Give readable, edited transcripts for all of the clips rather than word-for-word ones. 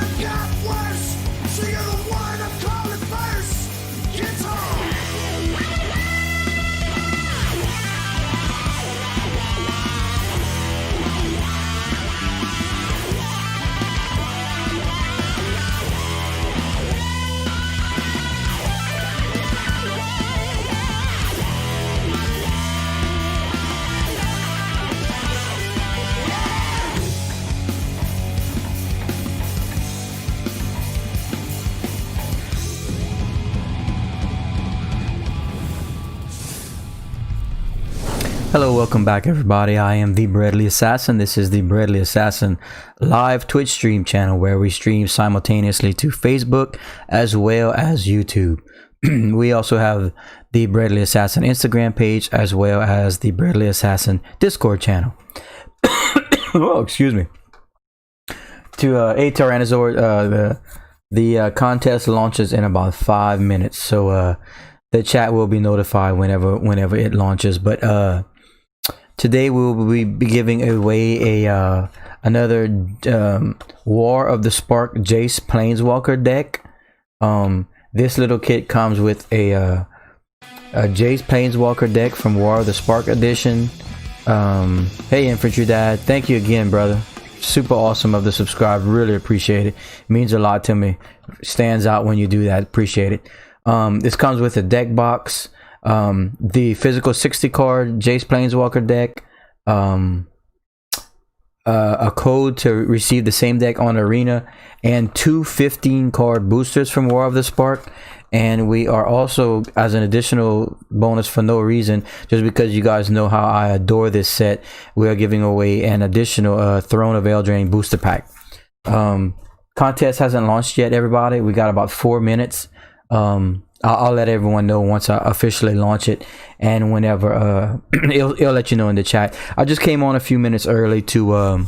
it got worse. So you're the one I'm calling first. Guitar. Hello, welcome back everybody. I am the Bradley Assassin. This is the Bradley Assassin live Twitch stream channel where we stream simultaneously to Facebook as well as YouTube. We also have the Bradley Assassin Instagram page as well as the Bradley Assassin Discord channel. Oh, excuse me. To A Tyrannosaur, the contest launches in about 5 minutes, so the chat will be notified whenever it launches. But today we will be giving away a another War of the Spark Jace Planeswalker deck. This little kit comes with a Jace Planeswalker deck from War of the Spark edition. Hey Infantry Dad, thank you again, brother. Super awesome of the subscribe. Really appreciate it. It means a lot to me. Stands out when you do that. Appreciate it. This comes with a deck box, the physical 60 card Jace Planeswalker deck, a code to receive the same deck on Arena, and 2 15 card boosters from War of the Spark. And we are also, as an additional bonus for no reason, just because you guys know how I adore this set, we are giving away an additional Throne of Eldraine booster pack. Contest hasn't launched yet, everybody. We got about 4 minutes. I'll let everyone know once I officially launch it, and whenever it'll let you know in the chat. I just came on a few minutes early to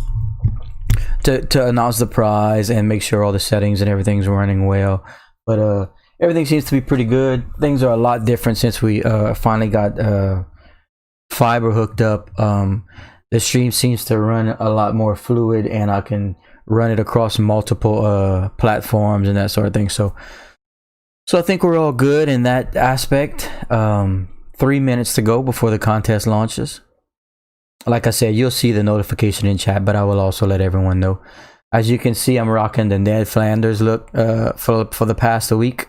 announce the prize and make sure all the settings and everything's running well. But everything seems to be pretty good. Things are a lot different since we finally got fiber hooked up. The stream seems to run a lot more fluid, and I can run it across multiple platforms and that sort of thing. So I think we're all good in that aspect. 3 minutes to go before the contest launches. Like I said, you'll see the notification in chat, but I will also let everyone know. As you can see, I'm rocking the Ned Flanders look for the past week.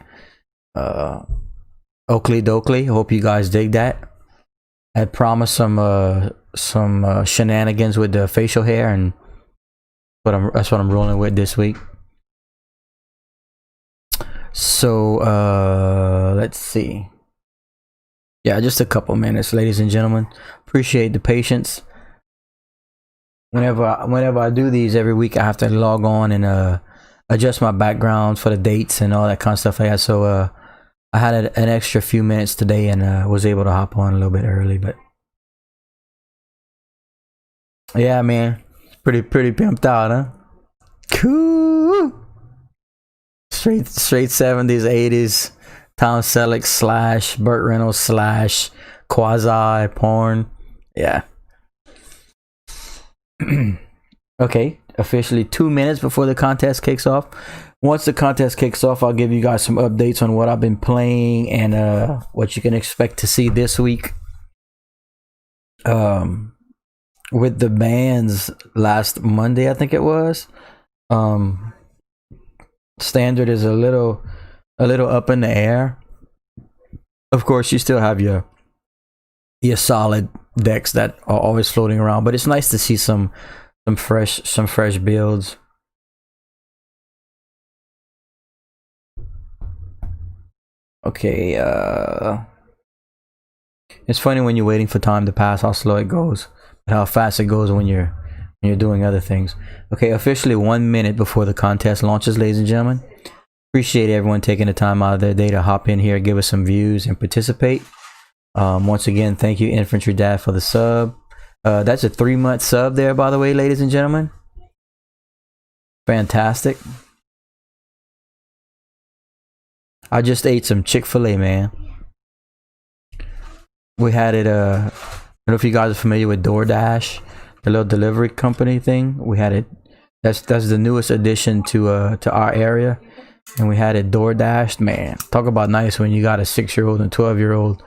Oakley Dokley. Hope you guys dig that. I promised some shenanigans with the facial hair, and that's what I'm rolling with this week. So let's see. Yeah, just a couple minutes, ladies and gentlemen. Appreciate the patience. Whenever I do these every week, I have to log on and adjust my background for the dates and all that kind of stuff like that. So I had an extra few minutes today and was able to hop on a little bit early. But yeah, man, pretty pimped out, huh? Cool. Straight 70s, 80s, Tom Selleck / Burt Reynolds / quasi porn. Yeah. Okay, officially 2 minutes before the contest kicks off. Once the contest kicks off, I'll give you guys some updates on what I've been playing and what you can expect to see this week. With the bans last Monday, I think it was. Standard is a little up in the air. Of course, you still have your solid decks that are always floating around, but it's nice to see some fresh builds. Okay, it's funny when you're waiting for time to pass how slow it goes, but how fast it goes when you're doing other things. Okay, officially 1 minute before the contest launches, ladies and gentlemen. Appreciate everyone taking the time out of their day to hop in here, give us some views, and participate. Once again, thank you, Infantry Dad, for the sub. That's a 3-month sub there, by the way, ladies and gentlemen. Fantastic. I just ate some Chick-fil-A, man. We had it, I don't know if you guys are familiar with DoorDash, the little delivery company thing. We had it That's the newest addition to our area, and we had it door dashed. Man, talk about nice when you got a 6-year-old and 12-year-old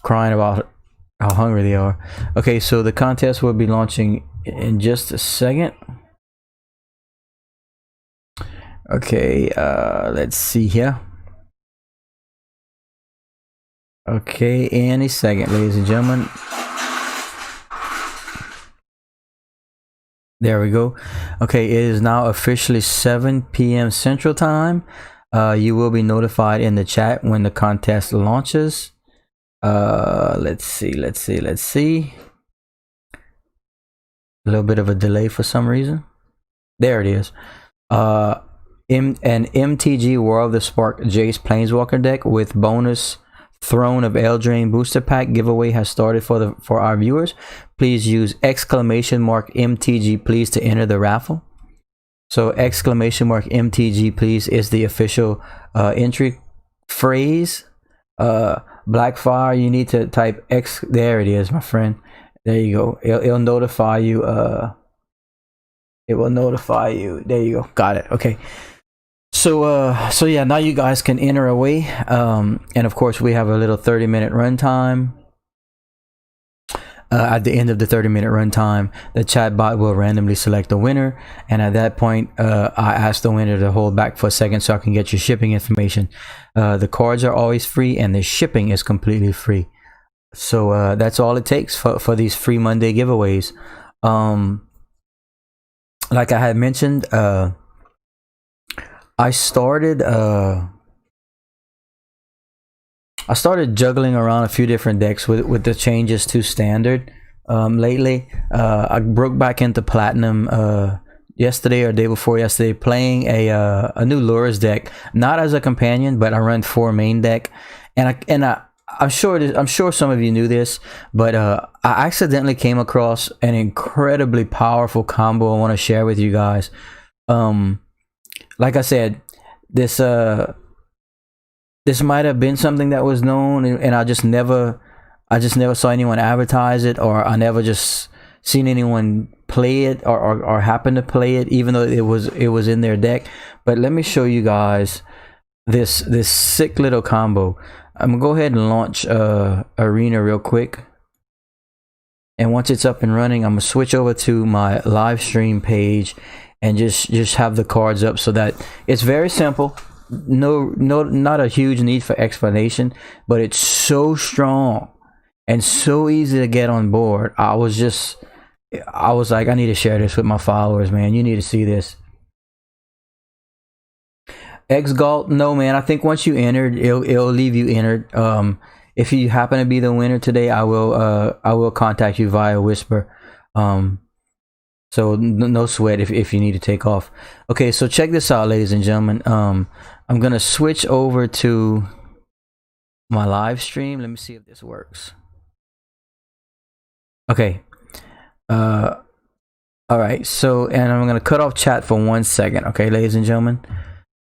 crying about how hungry they are. Okay, so the contest will be launching in just a second. Okay, let's see here. Okay, any second, ladies and gentlemen. There we go. Okay, it is now officially 7 p.m. Central Time. You will be notified in the chat when the contest launches. Let's see. A little bit of a delay for some reason. There it is. An MTG World of the Spark Jace Planeswalker deck with bonus Throne of Eldraine booster pack giveaway has started for our viewers. Please use !MTG please to enter the raffle. So !MTG please is the official entry phrase. Blackfire, you need to type X. There it is, my friend. There you go. It'll notify you. It will notify you. There you go. Got it. Okay. So yeah, now you guys can enter away. And of course, we have a little 30-minute runtime. At the end of the 30-minute runtime, the chat bot will randomly select a winner, and at that point, I ask the winner to hold back for a second so I can get your shipping information. The cards are always free, and the shipping is completely free. So that's all it takes for these free Monday giveaways. Like I had mentioned, I started juggling around a few different decks with the changes to standard lately. I broke back into platinum yesterday or day before yesterday, playing a new Lures deck, not as a companion, but I run 4 main deck, I'm sure some of you knew this, but I accidentally came across an incredibly powerful combo I want to share with you guys. Like I said, this might have been something that was known, and I just never saw anyone advertise it, or I never just seen anyone play it or happen to play it, even though it was in their deck. But let me show you guys this sick little combo. I'm gonna go ahead and launch Arena real quick, and once it's up and running, I'm gonna switch over to my live stream page and just have the cards up, so that it's very simple. Not a huge need for explanation, but it's so strong and so easy to get on board. I was like, I need to share this with my followers, man. You need to see this. X-Galt, no, man. I think once you entered, it'll leave you entered. If you happen to be the winner today, I will contact you via Whisper. So no sweat if you need to take off. Okay, so check this out, ladies and gentlemen. I'm gonna switch over to my live stream. Let me see if this works. Okay. All right. So, and I'm gonna cut off chat for 1 second. Okay, ladies and gentlemen.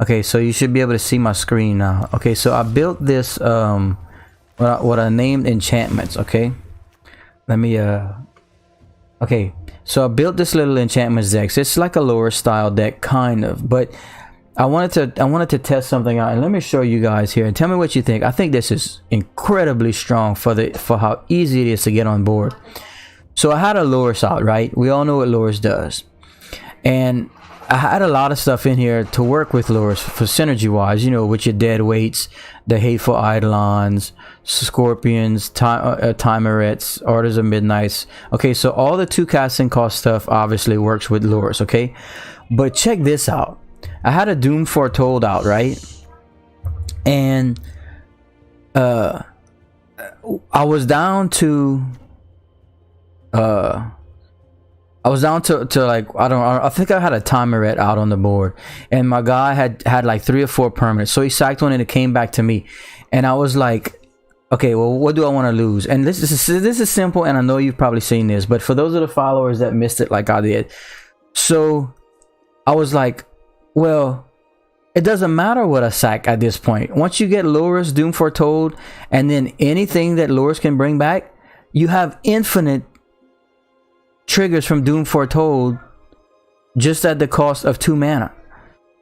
Okay, so you should be able to see my screen now. Okay, so I built this what I named enchantments. Okay, let me okay, so I built this little enchantments deck. It's like a lower style deck, kind of, but I wanted to test something out, and let me show you guys here and tell me what you think. I think this is incredibly strong for how easy it is to get on board. So I had a Lures out, right? We all know what Lures does, and I had a lot of stuff in here to work with Lures for synergy wise, you know, with your dead weights, the hateful eidolons, scorpions, timerettes, orders of midnights. Okay, so all the 2 casting cost stuff obviously works with Lures. Okay, but check this out. I had a Doom Foretold out, right? And I was down to like, I think I had a Timerette out on the board, and my guy had like 3 or 4 permanents, so he sacked one and it came back to me, and I was like, okay, well, what do I want to lose? And this is simple, and I know you've probably seen this, but for those of the followers that missed it like I did, so I was like, well, it doesn't matter what I sack at this point. Once you get Lures, Doom Foretold, and then anything that Lures can bring back, you have infinite triggers from Doom Foretold just at the cost of 2 mana.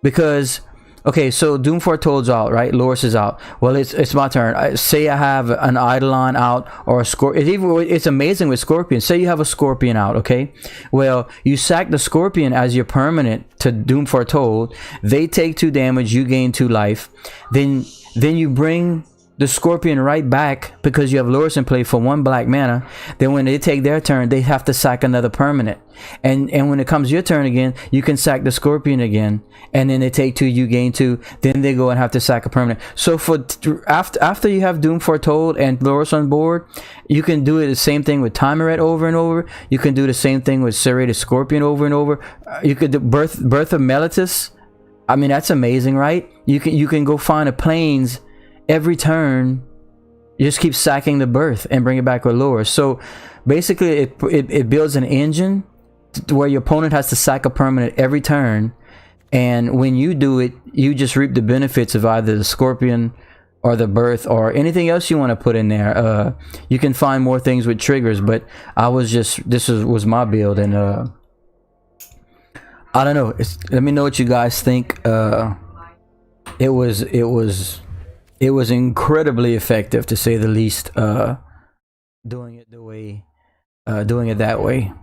Because okay, so Doom Foretold's out, right? Loris is out. Well, it's my turn. Say I have an Eidolon out or a Scorpion. It's amazing with Scorpion. Say you have a Scorpion out, okay? Well, you sack the Scorpion as your permanent to Doom Foretold. They take 2 damage. You gain 2 life. Then you bring the Scorpion right back because you have Loris in play for 1 black mana. Then when they take their turn, they have to sack another permanent. And when it comes your turn again, you can sack the Scorpion again. And then they take 2, you gain 2. Then they go and have to sack a permanent. So for after you have Doom Foretold and Loris on board, you can do it the same thing with Timeret over and over. You can do the same thing with Serrated Scorpion over and over. You could do Birth of Meletis. I mean, that's amazing, right? You can go find a Plains every turn. You just keep sacking the Birth and bring it back with Loris. So basically it builds an engine where your opponent has to sack a permanent every turn, and when you do it, you just reap the benefits of either the Scorpion or the Birth or anything else you want to put in there. You can find more things with triggers, but this was my build, and I don't know, let me know what you guys think. It was incredibly effective, to say the least, doing it that way.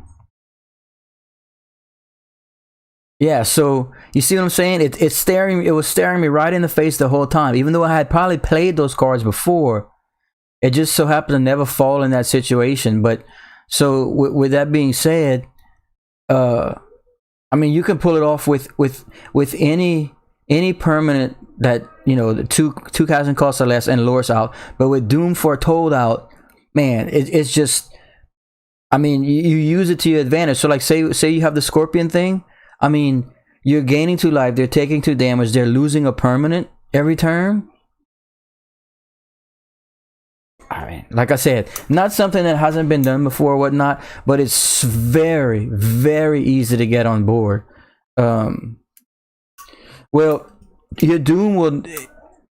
Yeah, so you see what I'm saying? It was staring me right in the face the whole time. Even though I had probably played those cards before, it just so happened to never fall in that situation. But so with that being said, I mean, you can pull it off with any permanent that, you know, the two casting costs or less and Loris out. But with Doom Foretold out, man, it's just, I mean, you use it to your advantage. So like say you have the Scorpion thing. I mean, you're gaining 2 life, they're taking 2 damage, they're losing a permanent every turn. I mean, like I said, not something that hasn't been done before or whatnot, but it's very, very easy to get on board. Well, your Doom will,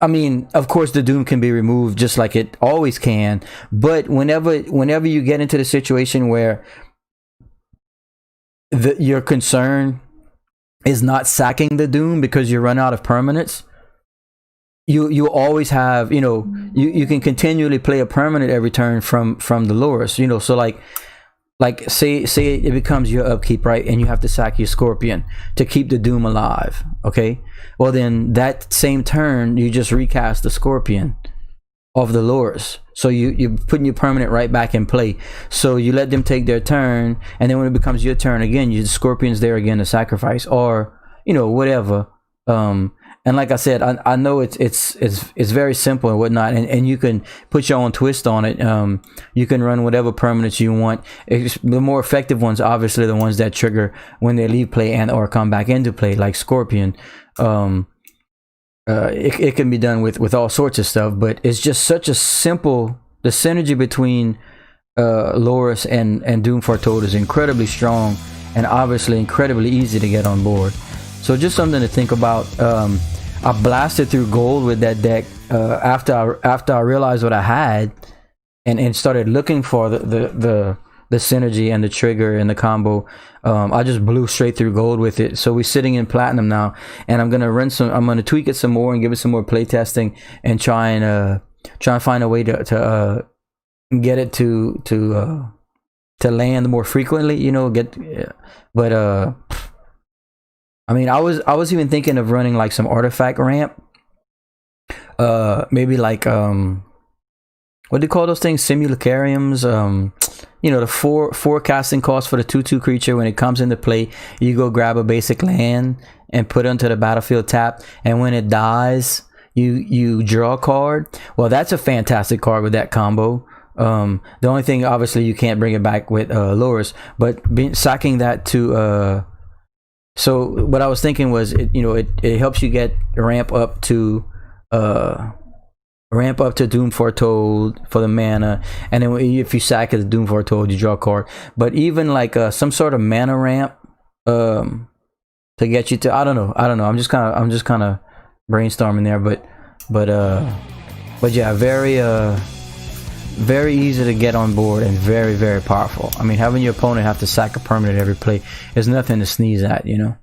I mean, of course the Doom can be removed just like it always can, but whenever you get into the situation where your concern is not sacking the Doom because you run out of permanents, you always have, you know, you can continually play a permanent every turn from the Loris, you know. So like say it becomes your upkeep, right, and you have to sack your Scorpion to keep the Doom alive, okay? Well, then that same turn you just recast the Scorpion of the Loris, so you're putting your permanent right back in play. So you let them take their turn, and then when it becomes your turn again, your Scorpion's there again to sacrifice, or, you know, whatever. And like I said, I know it's very simple and whatnot, and you can put your own twist on it. You can run whatever permanents you want. The more effective ones, obviously, the ones that trigger when they leave play and or come back into play, like Scorpion. It can be done with all sorts of stuff, but it's just such a simple, the synergy between Loris and Doom Foretold is incredibly strong, and obviously incredibly easy to get on board. So just something to think about. I blasted through gold with that deck after I realized what I had, and started looking for the synergy and the trigger and the combo. I just blew straight through gold with it. So we're sitting in platinum now, and I'm gonna tweak it some more and give it some more play testing and try and find a way to get it to land more frequently, you know. But I mean, I was even thinking of running like some artifact ramp, maybe like what do you call those things, simulacariums, you know, the four casting costs for the 2/2 creature. When it comes into play, you go grab a basic land and put it onto the battlefield tap, and when it dies, you draw a card. Well, that's a fantastic card with that combo. The only thing, obviously, you can't bring it back with Loris, but sacking that to so what I was thinking was, it helps you get ramp up to Doom Foretold for the mana, and then if you sack it to Doom Foretold, you draw a card. But even like some sort of mana ramp to get you to, I don't know. I'm just kind of brainstorming there, but yeah, very very easy to get on board and very, very powerful. I mean, having your opponent have to sack a permanent every play is nothing to sneeze at, you know.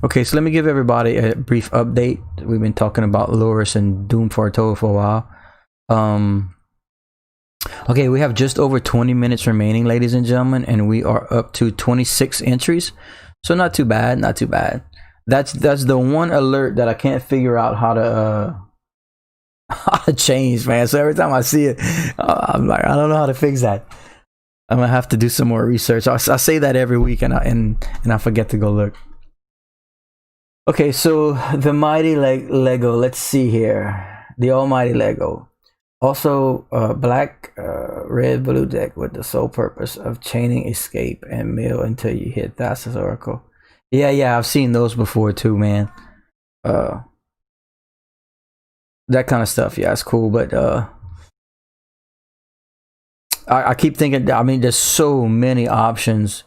Okay, so let me give everybody a brief update. We've been talking about Loris and Doom Foretold for a while. Okay, we have just over 20 minutes remaining, ladies and gentlemen, and we are up to 26 entries. So not too bad, not too bad. That's the one alert that I can't figure out how to change, man. So every time I see it, I'm like, I don't know how to fix that. I'm gonna have to do some more research. I say that every week, and I forget to go look. Okay, so the mighty Lego. Let's see here. The almighty Lego. Also, black, red, blue deck with the sole purpose of chaining escape and mill until you hit Thassa's Oracle. Yeah, I've seen those before too, man. That kind of stuff, yeah, it's cool. But I keep thinking, I mean, there's so many options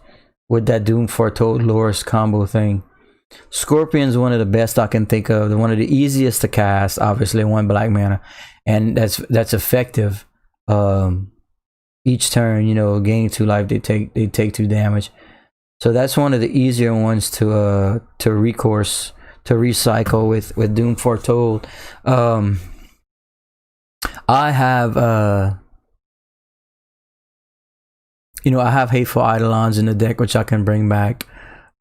with that Doom Foretold Loris combo thing. Scorpion's one of the best I can think of. One of the easiest to cast, obviously, 1 black mana, and that's effective. Each turn, you know, gaining 2 life, they take 2 damage. So that's one of the easier ones to recycle with Doom Foretold. I have you know, I have Hateful Eidolons in the deck, which I can bring back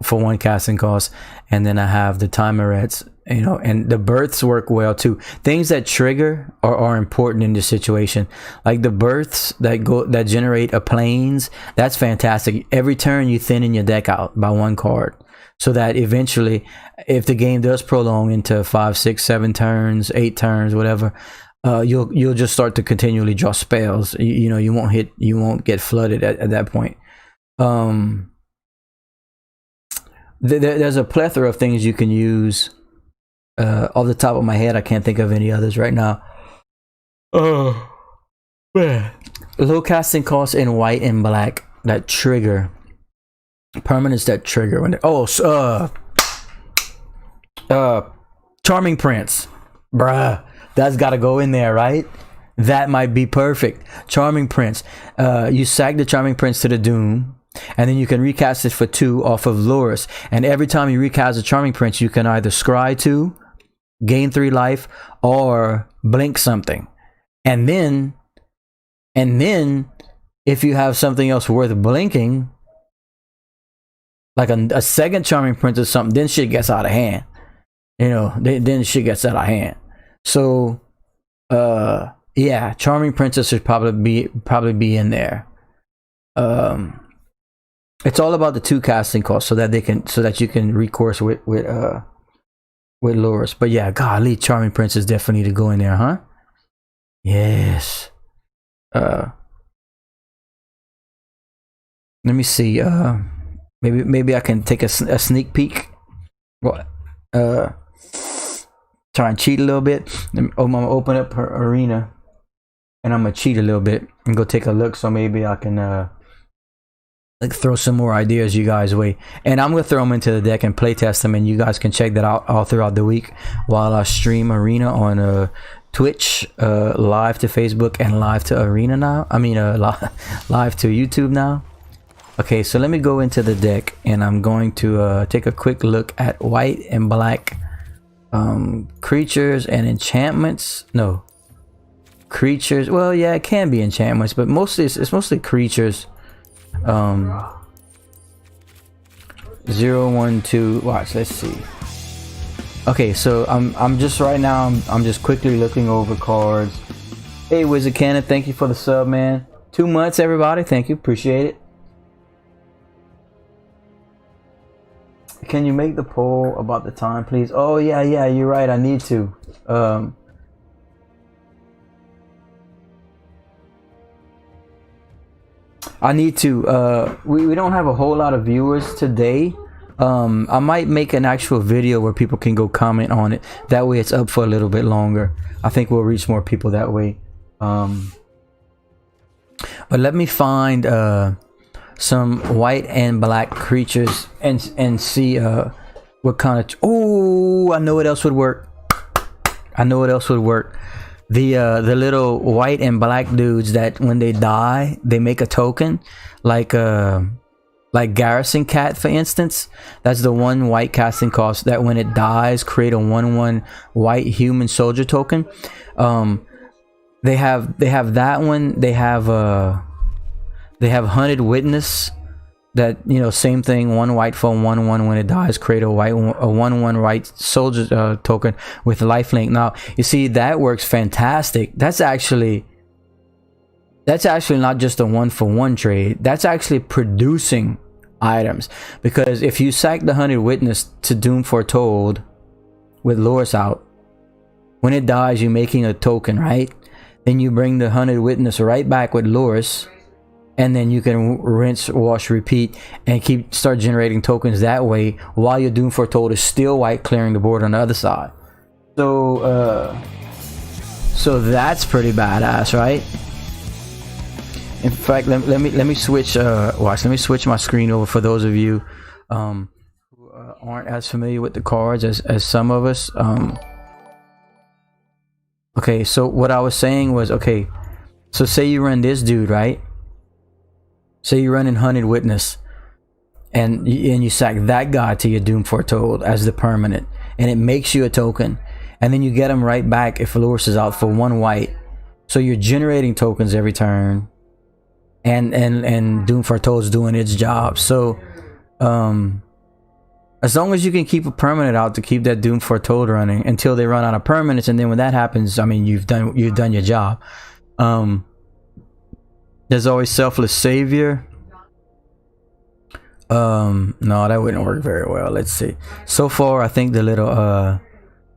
for 1 casting cost, and then I have the Timerets, you know, and the births work well too. Things that trigger are important in this situation, like the births that generate a planes. That's fantastic. Every turn you thin in your deck out by 1 card, so that eventually, if the game does prolong into 5, 6, 7 turns, 8 turns, whatever, you'll just start to continually draw spells. You know, you won't get flooded at that point. There's a plethora of things you can use. Off the top of my head, I can't think of any others right now. Oh man, low casting costs in white and black that trigger permanents that trigger when Charming Prince, bruh, that's got to go in there, right? That might be perfect. Charming Prince, you sack the Charming Prince to the Doom, and then you can recast it for 2 off of Loris. And every time you recast a Charming Prince, you can either scry 2, gain 3 life, or blink something. And then if you have something else worth blinking, like a second Charming Prince or something, then shit gets out of hand. You know, then shit gets out of hand. So yeah, Charming Princess should probably be in there. It's all about the 2 casting costs, so that you can recourse with Loris. But yeah, golly, Charming Princess definitely need to go in there, huh? Yes. Let me see. Maybe I can take a sneak peek. What? Try and cheat a little bit. I'm gonna open up her arena, and I'm gonna cheat a little bit and go take a look. So maybe I can like throw some more ideas you guys' way, and I'm gonna throw them into the deck and play test them, and you guys can check that out all throughout the week while I stream Arena on Twitch, live to Facebook, and live to Arena now. I mean, live to YouTube now. Okay, so let me go into the deck, and I'm going to take a quick look at white and black creatures and enchantments. No, creatures. Well, yeah, it can be enchantments, but mostly it's mostly creatures. 0, 1, 2. Watch. Let's see. Okay, so I'm just right now. I'm just quickly looking over cards. Hey, Wizard Cannon, thank you for the sub, man. 2 months, everybody. Thank you, appreciate it. Can you make the poll about the time, please? Oh yeah, you're right. I need to. I need to. We don't have a whole lot of viewers today. I might make an actual video where people can go comment on it. That way it's up for a little bit longer. I think we'll reach more people that way. But let me find some white and black creatures and see what kind of. Oh, I know what else would work. the little white and black dudes that when they die they make a token, like Garrison Cat for instance. That's the one white casting cost that when it dies create a 1/1 white human soldier token. They have that one. They have Hunted Witness, that, you know, same thing, 1 white for 1/1 when it dies create a 1/1 white soldier token with lifelink. Now you see that works fantastic. That's actually not just a 1-for-1 trade, that's actually producing items, because if you sack the Hunted Witness to Doom Foretold with Loris out, when it dies you're making a token, right? Then you bring the Hunted Witness right back with Loris, and then you can rinse, wash, repeat, and start generating tokens that way while your Doom Foretold is still white, clearing the board on the other side. So that's pretty badass, right? In fact, let me switch. Watch. Let me switch my screen over for those of you who aren't as familiar with the cards as some of us. Okay, so what I was saying was, okay, so say you run this dude, right? Say you run in Hunted Witness, and you sack that guy to your Doom Foretold as the permanent, and it makes you a token, and then you get him right back if Loris is out for 1 white. So you're generating tokens every turn, and Doom Foretold's doing its job. So as long as you can keep a permanent out to keep that Doom Foretold running until they run out of permanents, and then when that happens, I mean, you've done your job. There's always Selfless Savior. No, that wouldn't work very well. Let's see. So far, I think the little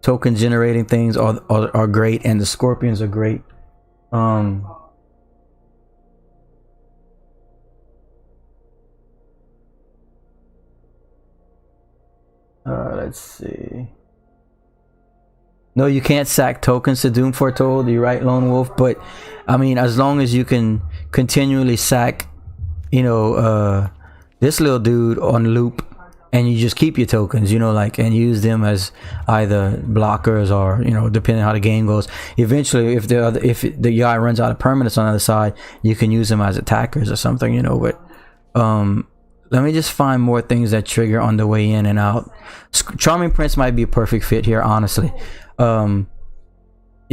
token generating things are great, and the Scorpions are great. Let's see. No, you can't sack tokens to Doom Foretold. You're right, Lone Wolf. But I mean, as long as you can continually sack, you know, this little dude on loop, and you just keep your tokens, you know, like, and use them as either blockers or, you know, depending on how the game goes. Eventually, if the guy runs out of permanents on the other side, you can use them as attackers or something, you know. But let me just find more things that trigger on the way in and out. Charming Prince might be a perfect fit here, honestly. You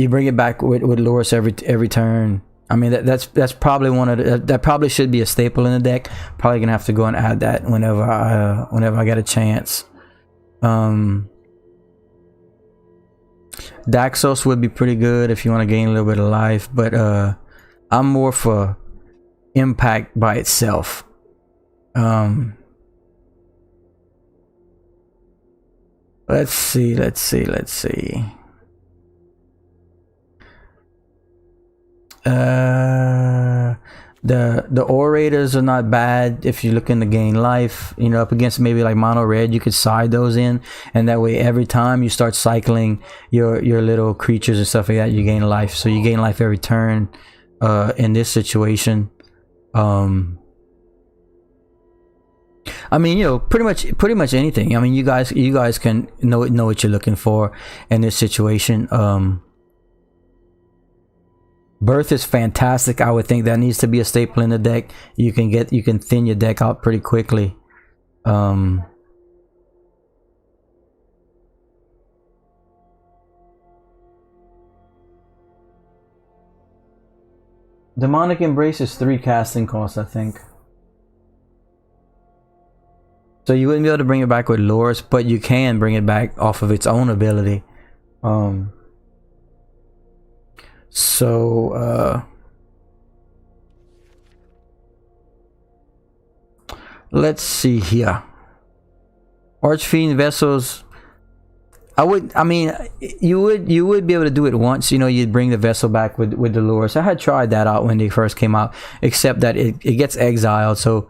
bring it back with Loris every turn. I mean, that's probably one of the, that probably should be a staple in the deck. Probably gonna have to go and add that whenever I get a chance. Daxos would be pretty good if you want to gain a little bit of life, but I'm more for impact by itself. Let's see. The orators are not bad if you're looking to gain life, you know, up against maybe like mono red. You could side those in, and that way every time you start cycling your little creatures and stuff like that, you gain life. So you gain life every turn in this situation. I mean, you know, pretty much anything. I mean, you guys can know what you're looking for in this situation. Birth is fantastic. I would think that needs to be a staple in the deck. You can thin your deck out pretty quickly. Demonic Embrace is 3 casting costs, I think. So you wouldn't be able to bring it back with Loris, but you can bring it back off of its own ability. Let's see here. Archfiend Vessels. I mean, you would be able to do it once. You know, you'd bring the vessel back with the Loris. I had tried that out when they first came out, except that it gets exiled, so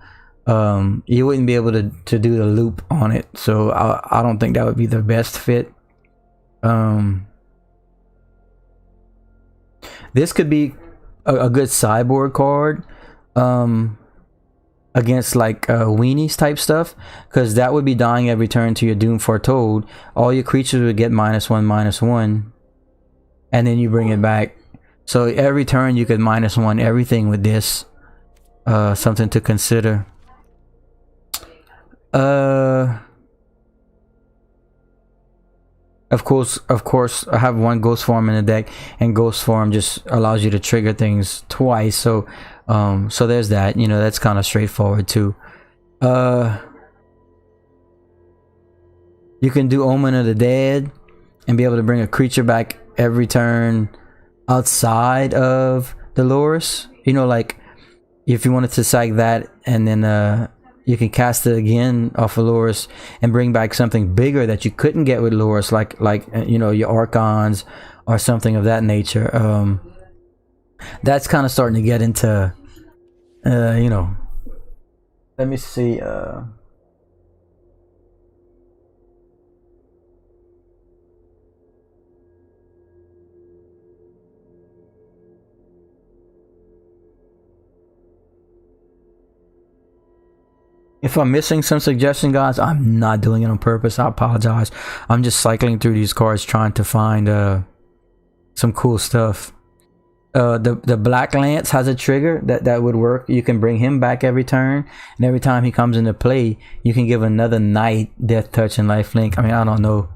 you wouldn't be able to do the loop on it. So I don't think that would be the best fit. This could be a good sideboard card against like weenies type stuff, because that would be dying every turn to your Doom Foretold. All your creatures would get -1/-1, and then you bring it back So every turn you could -1 everything with this. Something to consider. Of course, I have one ghost form in the deck, and ghost form just allows you to trigger things twice. So, so there's that. You know, that's kind of straightforward too. You can do Omen of the Dead and be able to bring a creature back every turn outside of the Loris. You know, like if you wanted to sack that, and then you can cast it again off of Loris and bring back something bigger that you couldn't get with Loris, like you know, your Archons or something of that nature. That's kind of starting to get into, you know. Let me see. If I'm missing some suggestion, guys, I'm not doing it on purpose. I apologize. I'm just cycling through these cards trying to find some cool stuff. The Black Lance has a trigger that would work. You can bring him back every turn, and every time he comes into play, you can give another knight Death Touch and Lifelink. I mean, I don't know.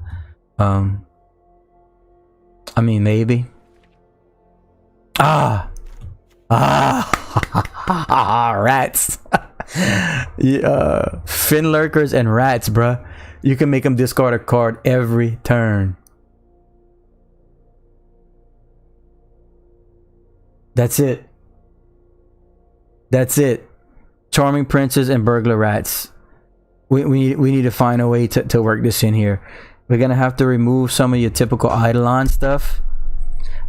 I mean, maybe. Rats. Yeah, Fin Lurkers and Rats, bruh. You can make them discard a card every turn. That's it. That's it. Charming Princes and Burglar Rats. We need to find a way to work this in here. We're gonna have to remove some of your typical Eidolon stuff,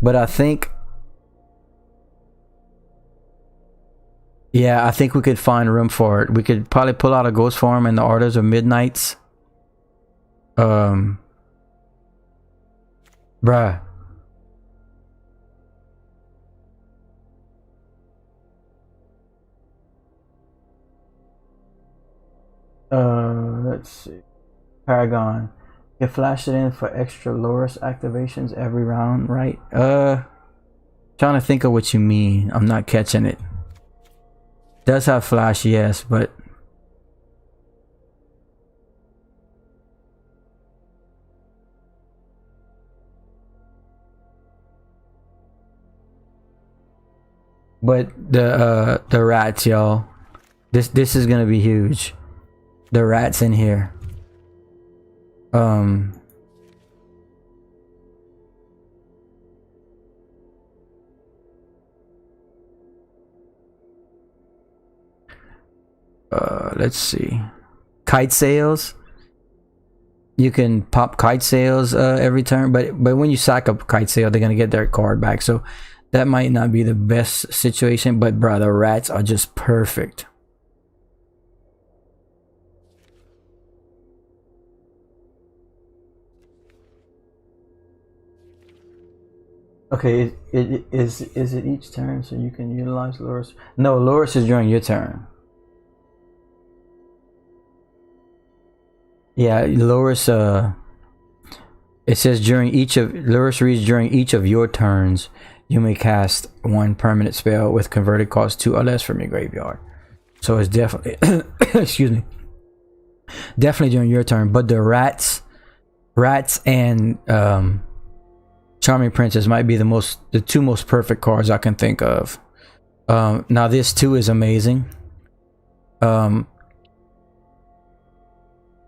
but I think, yeah, I think we could find room for it. We could probably pull out a Ghost Form and the Orders of Midnights. Bruh. Let's see. Paragon. You flash it in for extra Loris activations every round, right? Trying to think of what you mean. I'm not catching it. Does have flash, yes, but the rats, y'all. This is gonna be huge. The rats in here. Let's see. Kite Sails. You can pop Kite Sails every turn, but when you sack up Kite Sail, they're gonna get their card back. So that might not be the best situation, but bro, the rats are just perfect. Okay, is it each turn so you can utilize Loris? No, Loris is during your turn. Yeah, Loris, it says Loris reads during each of your turns, you may cast one permanent spell with converted cost 2 or less from your graveyard. So it's definitely, excuse me, definitely during your turn. But the rats and Charming Princess might be the two most perfect cards I can think of. Now this too is amazing.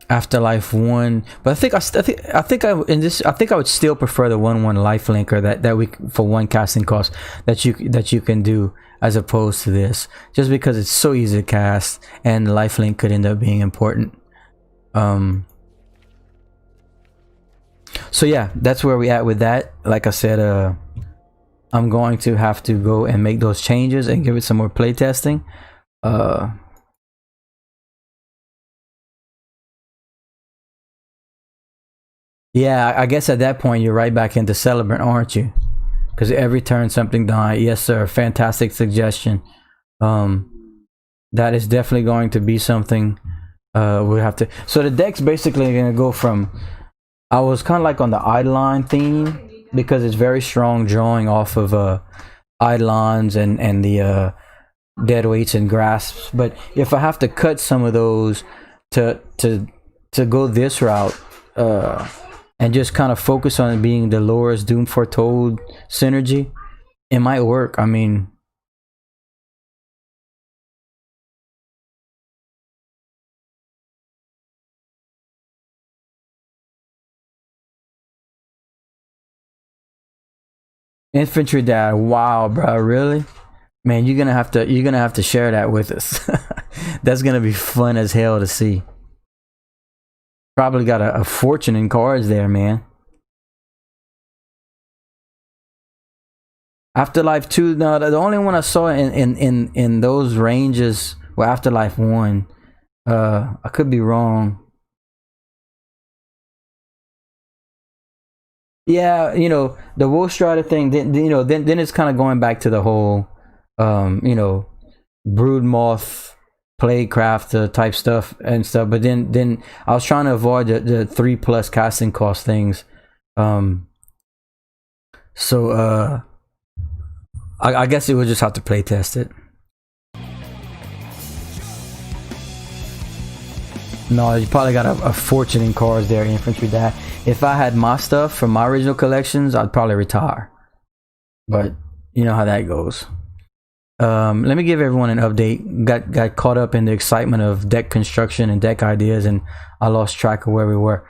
Afterlife 1, but I think I would still prefer the 1/1 life linker that we, for 1 casting cost, that you can do, as opposed to this, just because it's so easy to cast and life link could end up being important. So yeah, that's where we at with that. Like I said, I'm going to have to go and make those changes and give it some more play testing. Yeah, I guess at that point you're right back into Celebrant, aren't you? Because every turn something dies. Yes, sir. Fantastic suggestion. That is definitely going to be something we have to. So the deck's basically going to go from. I was kind of like on the Eidolon theme, because it's very strong drawing off of eidolons and the dead weights and grasps. But if I have to cut some of those to go this route, and just kind of focus on it being Dolores Doom Foretold synergy, it might work. I mean, infantry dad, wow, bro, really? Man, you're gonna have to share that with us. That's gonna be fun as hell to see. Probably got a fortune in cards there, man. Afterlife 2, no, the only one I saw in those ranges were Afterlife 1. I could be wrong. Yeah, you know, the Wolf Strider thing, then it's kind of going back to the whole you know, brood moth playcraft type stuff and stuff. But then I was trying to avoid the 3+ casting cost things. So I guess it would just have to play test it. No, you probably got a fortune in cards there, infantry dad. If I had my stuff from my original collections, I'd probably retire. But you know how that goes. Let me give everyone an update. Got caught up in the excitement of deck construction and deck ideas, and I lost track of where we were.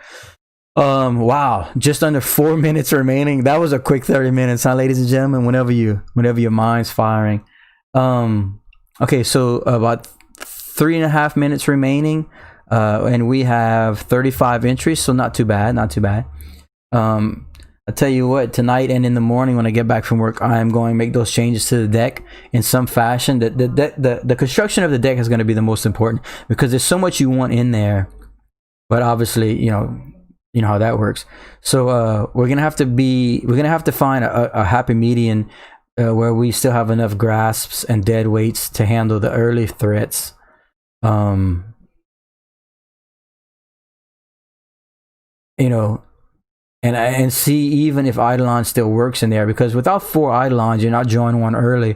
Wow, just under 4 minutes remaining. That was a quick 30 minutes, huh, ladies and gentlemen? Whenever your mind's firing. Okay, so about 3.5 minutes remaining, and we have 35 entries, so not too bad. I tell you what, tonight and in the morning when I get back from work, I am going to make those changes to the deck in some fashion. The construction of the deck is going to be the most important, because there's so much you want in there, but obviously, you know how that works. So we're gonna have to find a happy median where we still have enough grasps and dead weights to handle the early threats. You know, and see even if Eidolon still works in there, because without 4 Eidolons, you're not drawing one early,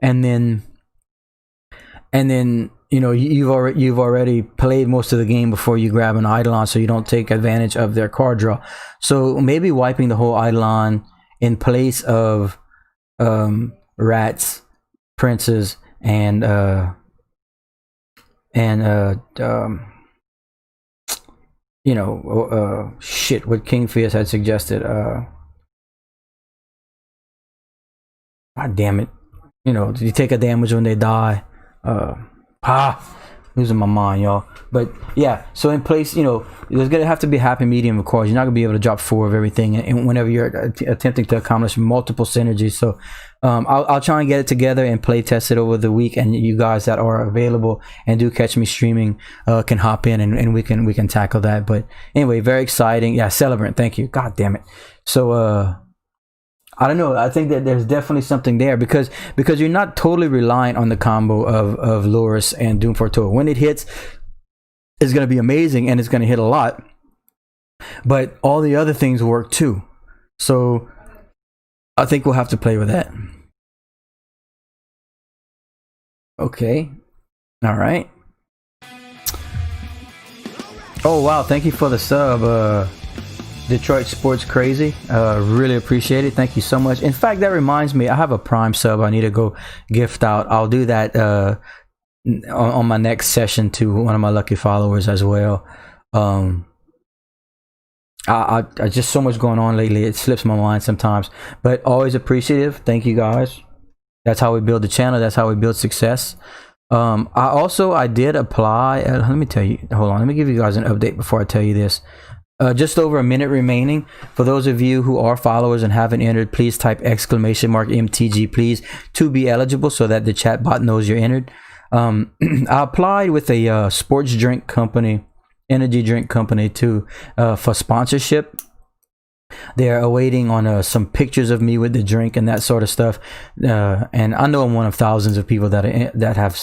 and then you know, you've already played most of the game before you grab an Eidolon, so you don't take advantage of their card draw. So maybe wiping the whole Eidolon in place of rats, princes, and you know, shit, what King Fias had suggested. God damn it. You know, you take a damage when they die. Losing my mind, y'all. But yeah, so in place, you know, there's gonna have to be a happy medium, of course. You're not gonna be able to drop 4 of everything, and whenever you're attempting to accomplish multiple synergies. So I'll try and get it together and play test it over the week, and you guys that are available and do catch me streaming can hop in, and we can tackle that. But anyway, very exciting. Yeah, Celebrant, thank you. God damn it. So I don't know. I think that there's definitely something there, because you're not totally reliant on the combo of Loris and Doom Foretold. When it hits, it's going to be amazing, and it's going to hit a lot. But all the other things work too. So I think we'll have to play with that. Okay. All right. Oh wow! Thank you for the sub. Detroit Sports Crazy, really appreciate it. Thank you so much. In fact, that reminds me, I have a Prime sub I need to go gift out. I'll do that on my next session to one of my lucky followers as well. I just so much going on lately, it slips my mind sometimes, but always appreciative. Thank you guys. That's how we build the channel. That's how we build success. I did apply. Let me tell you. Hold on. Let me give you guys an update before I tell you this. Just over a minute remaining. For those of you who are followers and haven't entered, please type !MTG please to be eligible, so that the chat bot knows you're entered. I applied with a sports drink company, energy drink company too, for sponsorship. They're awaiting on some pictures of me with the drink and that sort of stuff. And I know I'm one of thousands of people that have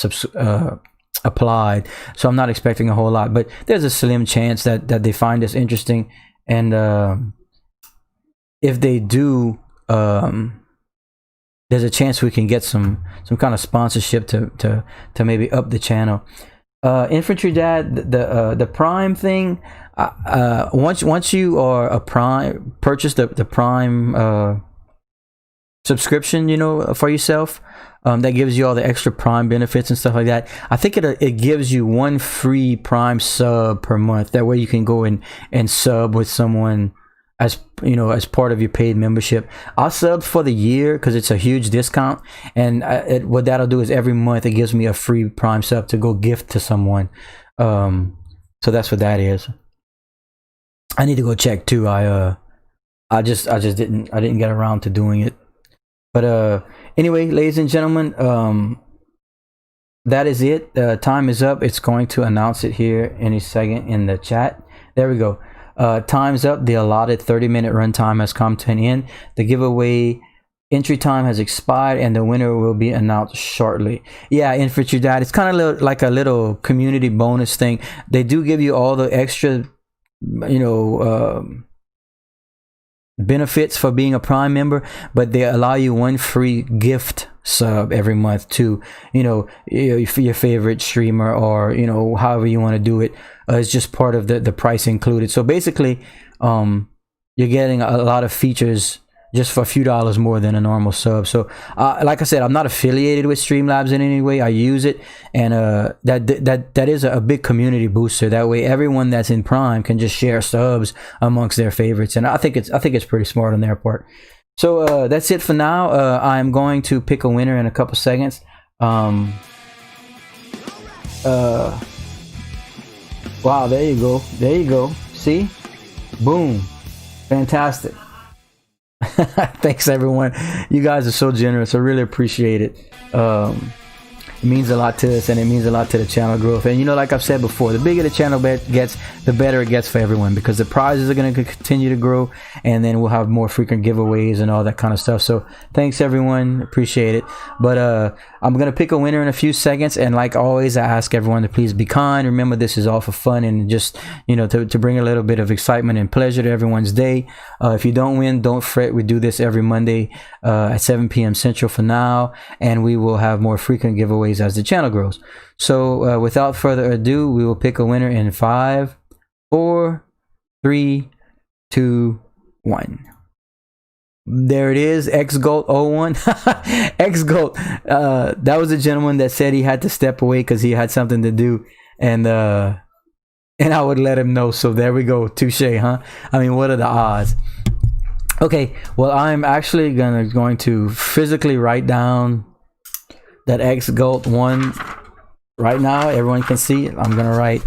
applied, so I'm not expecting a whole lot, but there's a slim chance that they find this interesting, and if they do, there's a chance we can get some kind of sponsorship to maybe up the channel. Infantry Dad, the Prime thing. Once you are a Prime, purchase the Prime subscription, you know, for yourself. That gives you all the extra Prime benefits and stuff like that. I think it gives you 1 free Prime sub per month. That way you can go and sub with someone, as you know, as part of your paid membership. I'll sub for the year because it's a huge discount, and what that'll do is every month it gives me a free Prime sub to go gift to someone. So that's what that is. I need to go check too. I just didn't get around to doing it. But anyway, ladies and gentlemen, that is it. Time is up. It's going to announce it here any second in the chat. There we go. Time's up. The allotted 30-minute runtime has come to an end. The giveaway entry time has expired, and the winner will be announced shortly. Yeah, Infantry Dad, it's kind of like a little community bonus thing. They do give you all the extra, you know, benefits for being a Prime member, but they allow you 1 free gift sub every month to, you know, your favorite streamer, or, you know, however you want to do it. It's just part of the price included. So basically, you're getting a lot of features just for a few dollars more than a normal sub. So like I said, I'm not affiliated with Streamlabs in any way. I use it, and that is a big community booster. That way everyone that's in Prime can just share subs amongst their favorites, and I think it's pretty smart on their part. So that's it for now. I'm going to pick a winner in a couple seconds. Wow, there you go, see, boom, fantastic. Thanks everyone, you guys are so generous. I really appreciate it. It means a lot to us, and it means a lot to the channel growth. And you know, like I've said before, the bigger the channel gets, the better it gets for everyone, because the prizes are going to continue to grow, and then we'll have more frequent giveaways and all that kind of stuff. So thanks everyone, appreciate it. But I'm going to pick a winner in a few seconds, and like always, I ask everyone to please be kind. Remember, this is all for fun and just, you know, to bring a little bit of excitement and pleasure to everyone's day. If you don't win, don't fret. We do this every Monday at 7 p.m. Central for now, and we will have more frequent giveaways as the channel grows. So without further ado, we will pick a winner in 5, 4, 3, 2, 1. There it is, XGolt01. XGolt, that was a gentleman that said he had to step away because he had something to do, and I would let him know. So there we go, touche, huh? I mean, what are the odds? Okay, well, I'm actually going to physically write down that XGolt1 right now. Everyone can see it. I'm gonna write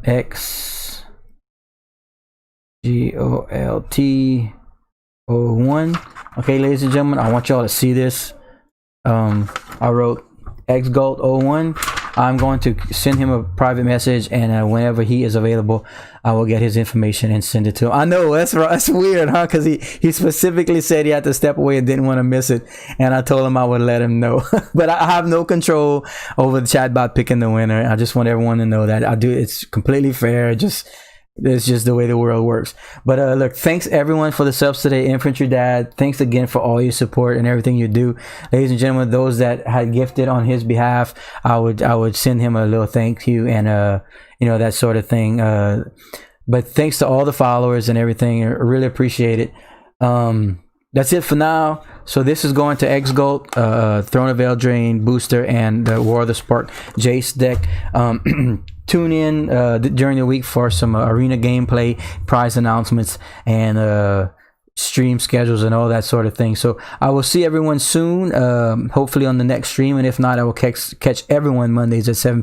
XGolt01. Okay, ladies and gentlemen, I want y'all to see this. I wrote XGolt01. I'm going to send him a private message, and whenever he is available, I will get his information and send it to him. I know that's weird, huh? Because he specifically said he had to step away and didn't want to miss it, and I told him I would let him know. But I have no control over the chat bot picking the winner. I just want everyone to know that I do. It's completely fair. It's just the way the world works. But look, thanks everyone for the subs today. Infantry Dad, thanks again for all your support and everything you do. Ladies and gentlemen, those that had gifted on his behalf, I would send him a little thank you, and you know, that sort of thing. But thanks to all the followers and everything. I really appreciate it. That's it for now. So this is going to XGolt, Throne of Eldraine booster, and the War of the Spark Jace deck. Tune in during the week for some arena gameplay, prize announcements, and stream schedules and all that sort of thing. So I will see everyone soon, hopefully on the next stream, and if not, I will catch everyone Mondays at 7 p.m.